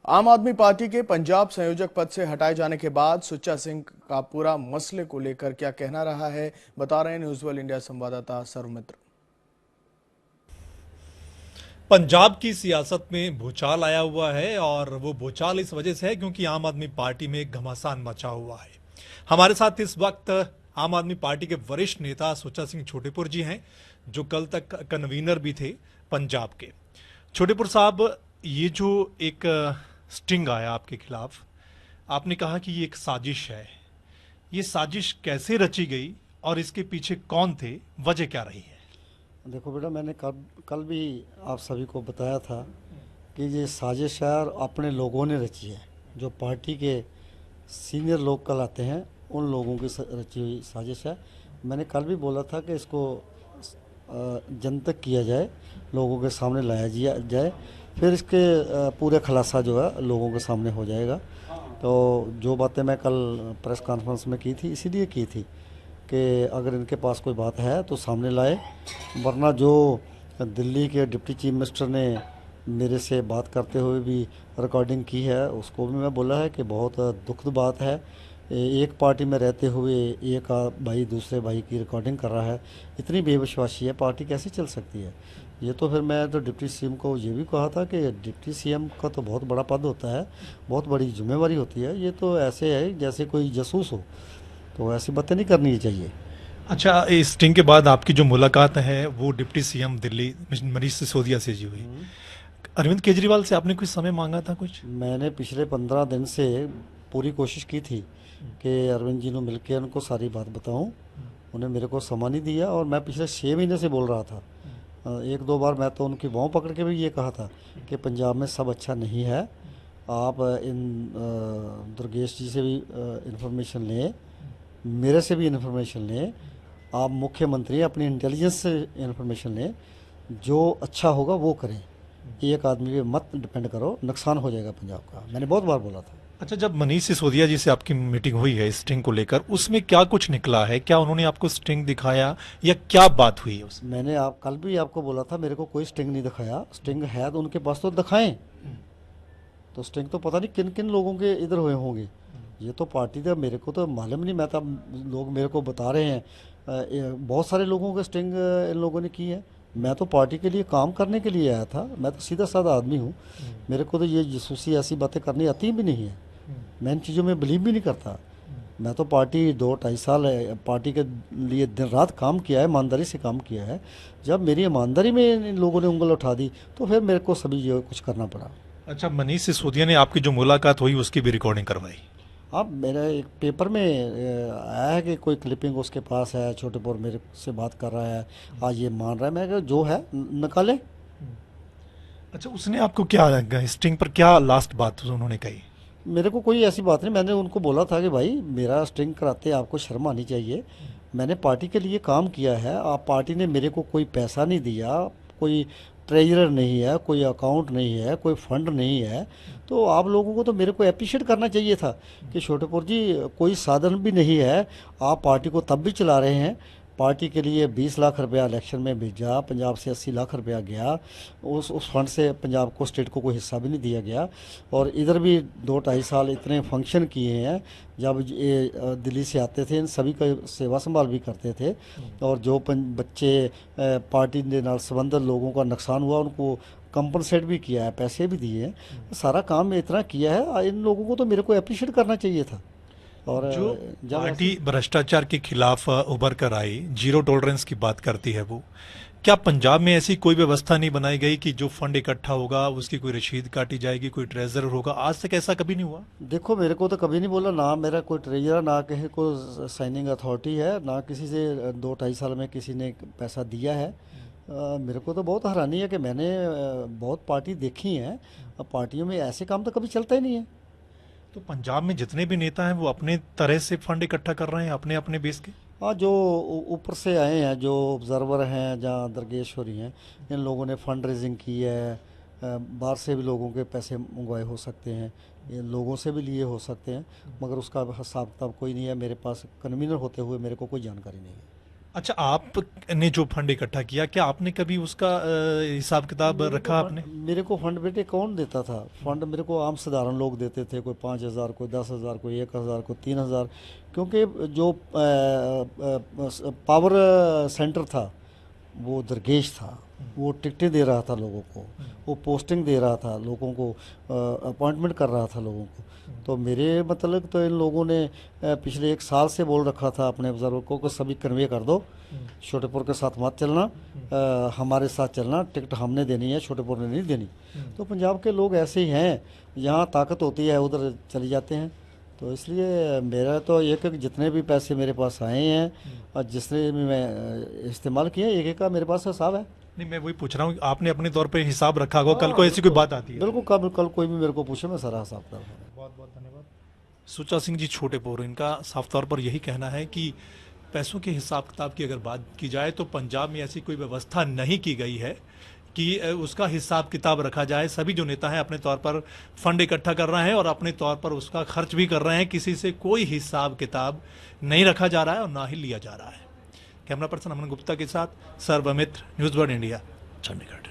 आम आदमी पार्टी के पंजाब संयोजक पद से हटाए जाने के बाद सुच्चा सिंह का पूरा मसले को लेकर क्या कहना रहा है, बता रहे हैं न्यूज़ वर्ल्ड इंडिया संवाददाता सर्वमित्र। पंजाब की सियासत में भूचाल आया हुआ है और वो भूचाल इस वजह से है क्योंकि आम आदमी पार्टी में घमासान मचा हुआ है। हमारे साथ इस वक्त आम आदमी पार्टी के वरिष्ठ नेता सुच्चा सिंह छोटेपुर जी हैं, जो कल तक कन्वीनर भी थे पंजाब के। छोटेपुर साहब, ये जो एक स्टिंग आया आपके खिलाफ, आपने कहा कि ये एक साजिश है। ये साजिश कैसे रची गई और इसके पीछे कौन थे, वजह क्या रही है? देखो बेटा, मैंने कल कल भी आप सभी को बताया था कि ये साजिश है और अपने लोगों ने रची है। जो पार्टी के सीनियर लोग कहलाते हैं, उन लोगों की रची हुई साजिश है। मैंने कल भी बोला था कि इसको जनतक किया जाए, लोगों के सामने लाया जाए, फिर इसके पूरे खुलासा जो है लोगों के सामने हो जाएगा। तो जो बातें मैं कल प्रेस कॉन्फ्रेंस में की थी, इसीलिए की थी कि अगर इनके पास कोई बात है तो सामने लाए, वरना जो दिल्ली के डिप्टी चीफ मिनिस्टर ने मेरे से बात करते हुए भी रिकॉर्डिंग की है, उसको भी मैं बोला है कि बहुत दुखद बात है। एक पार्टी में रहते हुए एक भाई दूसरे भाई की रिकॉर्डिंग कर रहा है। इतनी बेविश्वासी है, पार्टी कैसे चल सकती है? ये तो फिर मैं तो डिप्टी सीएम को ये भी कहा था कि डिप्टी सीएम का तो बहुत बड़ा पद होता है, बहुत बड़ी जिम्मेवारी होती है। ये तो ऐसे है जैसे कोई जासूस हो, तो ऐसी बातें नहीं करनी चाहिए। अच्छा, इस स्टिंग के बाद आपकी जो मुलाकात है वो डिप्टी सीएम दिल्ली मनीष सिसोदिया से जी हुई। अरविंद केजरीवाल से आपने कुछ समय मांगा था कुछ? मैंने पिछले 15 दिन से पूरी कोशिश की थी कि अरविंद जी ने मिलकर उनको सारी बात बताऊं। उन्हें मेरे को समय नहीं दिया और मैं पिछले 6 महीने से बोल रहा था। एक दो बार मैं तो उनकी बाहों पकड़ के भी ये कहा था कि पंजाब में सब अच्छा नहीं है, आप इन दुर्गेश जी से भी इंफॉर्मेशन लें, मेरे से भी इंफॉर्मेशन लें, आप मुख्यमंत्री अपनी इंटेलिजेंस से इंफॉर्मेशन लें, जो अच्छा होगा वो करें। एक आदमी पे मत डिपेंड करो, नुकसान हो जाएगा पंजाब का। मैंने बहुत बार बोला था। अच्छा, जब मनीष सिसोदिया जी से आपकी मीटिंग हुई है स्टिंग को लेकर, उसमें क्या कुछ निकला है? क्या उन्होंने आपको स्टिंग दिखाया या क्या बात हुई है उसमें? मैंने आप कल भी आपको बोला था, मेरे को कोई स्टिंग नहीं दिखाया। स्टिंग है तो उनके पास तो दिखाएं। तो स्टिंग तो पता नहीं किन किन लोगों के इधर हुए होंगे। ये तो पार्टी था, मेरे को तो मालूम नहीं। मैं तो लोग मेरे को बता रहे हैं बहुत सारे लोगों के स्टिंग इन लोगों ने की है। मैं तो पार्टी के लिए काम करने के लिए आया था। मैं तो सीधा साधा आदमी हूँ। मेरे को तो ये जासूसी ऐसी बातें करनी आती भी नहीं है। मैं इन चीज़ों में बिलीव भी नहीं करता। मैं तो पार्टी 2-2.5 साल पार्टी के लिए दिन रात काम किया है, ईमानदारी से काम किया है। जब मेरी ईमानदारी में इन लोगों ने उंगल उठा दी तो फिर मेरे को सभी जो कुछ करना पड़ा। अच्छा, मनीष सिसोदिया ने आपकी जो मुलाकात हुई उसकी भी रिकॉर्डिंग करवाई? अब मेरा एक पेपर में आया है कि कोई क्लिपिंग उसके पास है, छोटेपुर मेरे से बात कर रहा है, आज ये मान रहा है। मैं कहा जो है निकाले। अच्छा, उसने आपको क्या स्टिंग पर क्या लास्ट बात उन्होंने कही? मेरे को कोई ऐसी बात नहीं। मैंने उनको बोला था कि भाई मेरा स्ट्रिंग कराते आपको शर्म आनी चाहिए। मैंने पार्टी के लिए काम किया है। आप पार्टी ने मेरे को कोई पैसा नहीं दिया, कोई ट्रेजरर नहीं है, कोई अकाउंट नहीं है, कोई फंड नहीं है। तो आप लोगों को तो मेरे को अप्रिशिएट करना चाहिए था कि छोटेपुर जी कोई साधन भी नहीं है, आप पार्टी को तब भी चला रहे हैं। पार्टी के लिए 20 लाख रुपया इलेक्शन में भेजा, पंजाब से 80 लाख रुपया गया। उस फंड से पंजाब को, स्टेट को कोई हिस्सा भी नहीं दिया गया। और इधर भी 2-2.5 साल इतने फंक्शन किए हैं। जब ये दिल्ली से आते थे, इन सभी का सेवा संभाल भी करते थे। और जो बच्चे पार्टी के नाल संबंधित लोगों का नुकसान हुआ, उनको कंपनसेट भी किया है, पैसे भी दिए हैं। सारा काम इतना किया है। इन लोगों को तो मेरे को अप्रिशिएट करना चाहिए था। और जो जब पार्टी भ्रष्टाचार के खिलाफ उभर कर आई, जीरो टॉलरेंस की बात करती है वो, क्या पंजाब में ऐसी कोई व्यवस्था नहीं बनाई गई कि जो फंड इकट्ठा होगा उसकी कोई रसीद काटी जाएगी, कोई ट्रेजरर होगा? आज तक ऐसा कभी नहीं हुआ? देखो, मेरे को तो कभी नहीं बोला ना, मेरा कोई ट्रेजर, ना कहीं को साइनिंग अथॉरिटी है, ना किसी से 2-2.5 साल में किसी ने पैसा दिया है। मेरे को तो बहुत हैरानी है कि मैंने बहुत पार्टी देखी है। पार्टियों में ऐसे काम तो कभी चलता ही नहीं है। तो पंजाब में जितने भी नेता हैं वो अपने तरह से फंड इकट्ठा कर रहे हैं अपने अपने बेस के? हाँ, जो ऊपर से आए हैं, जो ऑब्जर्वर हैं, जहाँ दरगेश्वरी हैं, इन लोगों ने फंड रेजिंग की है। बाहर से भी लोगों के पैसे मंगवाए हो सकते हैं, ये लोगों से भी लिए हो सकते हैं, मगर उसका हिसाब किताब कोई नहीं है मेरे पास। कन्वीनर होते हुए मेरे को कोई जानकारी नहीं है। अच्छा, आपने जो फंड इकट्ठा किया, क्या आपने कभी उसका हिसाब किताब रखा आपने? मेरे को फंड बेटे कौन देता था? फंड मेरे को आम साधारण लोग देते थे, कोई 5,000, कोई 10,000, कोई 1,000, कोई 3,000। क्योंकि जो पावर सेंटर था वो दरगेश था, वो टिकटें दे रहा था लोगों को, वो पोस्टिंग दे रहा था लोगों को, अपॉइंटमेंट कर रहा था लोगों को। तो मेरे मतलब तो इन लोगों ने पिछले 1 साल से बोल रखा था अपने ऑब्जर्वर को कि सभी कन्वे कर दो, छोटेपुर के साथ मत चलना, हमारे साथ चलना, टिकट हमने देनी है, छोटेपुर ने नहीं देनी। तो पंजाब के लोग ऐसे ही हैं, यहाँ ताकत होती है उधर चले जाते हैं। तो इसलिए मेरा तो एक एक जितने भी पैसे मेरे पास आए हैं और जिसने भी मैं इस्तेमाल किए, एक एक का मेरे पास हिसाब है। नहीं, मैं वही पूछ रहा हूँ, आपने अपने तौर पे हिसाब रखा होगा, कल को ऐसी कोई बात आती है? बिल्कुल, कल कोई भी मेरे को पूछे, मैं सारा हिसाब कर। बहुत बहुत धन्यवाद। सुच्चा सिंह जी छोटेपुर, इनका साफ तौर पर यही कहना है कि पैसों के हिसाब किताब की अगर बात की जाए तो पंजाब में ऐसी कोई व्यवस्था नहीं की गई है कि उसका हिसाब किताब रखा जाए। सभी जो नेता हैं अपने तौर पर फंड इकट्ठा कर रहे हैं और अपने तौर पर उसका खर्च भी कर रहे हैं। किसी से कोई हिसाब किताब नहीं रखा जा रहा है और ना ही लिया जा रहा है। कैमरा पर्सन अमन गुप्ता के साथ Sarvamitra, news world India, Chandigarh.